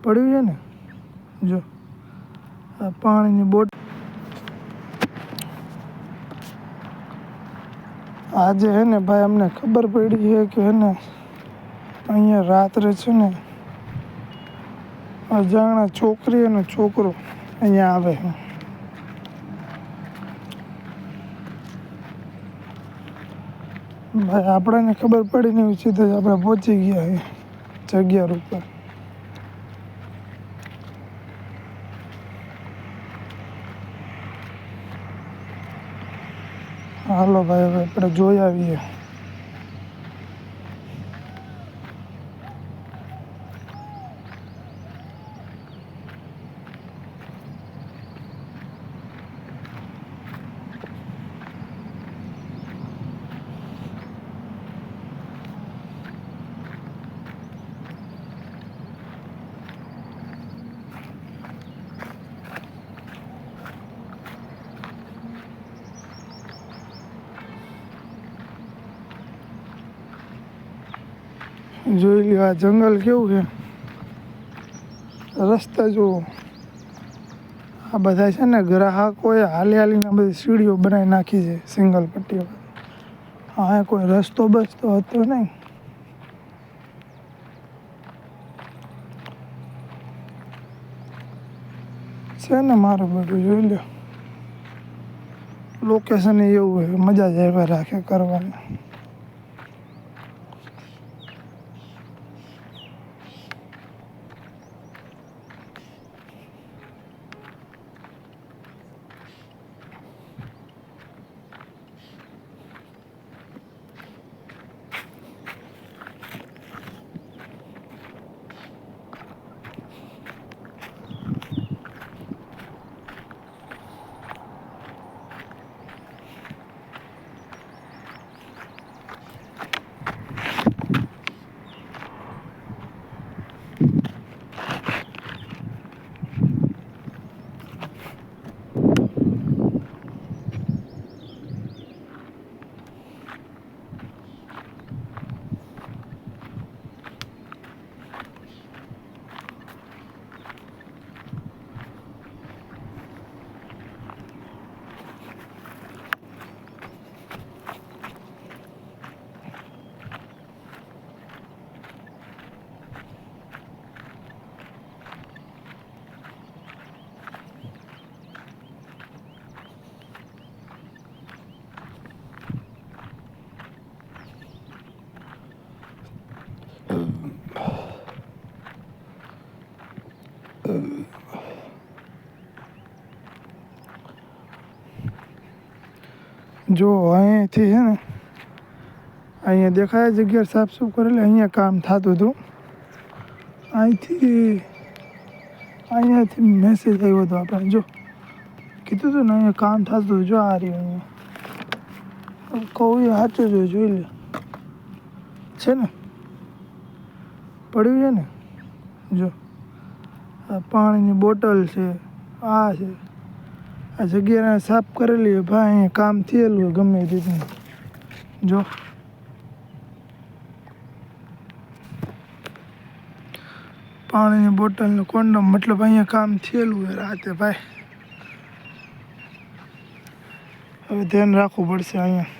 પડ્યું છે ને, જો આ પાણીની બોટલ. આજે હે ને ભાઈ અમને ખબર પડી છે કે હે ને અહીંયા રાત્રે છે ને અજાણા છોકરી અને છોકરો અહીંયા આવે છે. ભાઈ આપણને ખબર પડી ને સીધા જ આપણે પહોંચી ગયા છે જગ્યા ઉપર. હાલો ભાઈ હવે આપણે જોઈ આવીએ. જોઈ લ્યો આ જંગલ કેવું છે, રસ્તા જુઓ. આ બધા છે ને ગ્રાહકોએ હાલીને બધી સીડીઓ બનાવી નાખી છે સિંગલ પટ્ટીઓ. હા કોઈ રસ્તો બસતો હતો નહીં. છે ને મારું બધું જોઈ લો. લોકેશન એવું હોય, મજા જ આવ્યા રાખે કરવાની. જો અહીંયાથી છે ને અહીંયા દેખાય જગ્યા સાફ સૂફ કરેલી, અહીંયા કામ થતું હતું. અહીંયાથી મેસેજ આવ્યો હતો આપણે, જો કીધું હતું ને અહીંયા કામ થતું હતું. જો આ રહ્યું અહીંયા કહું એ સાચું જ જોઈ લે. છે ને પડ્યું છે ને, જો આ પાણીની બોટલ છે, આ છે. આ જગ્યાને સાફ કરેલી હોય ભાઈ, અહીંયા કામ થયેલું હોય ગમે એ રીતનું. જો પાણીની બોટલનું કોન્ડમ, મતલબ અહીંયા કામ થયેલું હોય રાતે ભાઈ. હવે ધ્યાન રાખવું પડશે અહીંયા.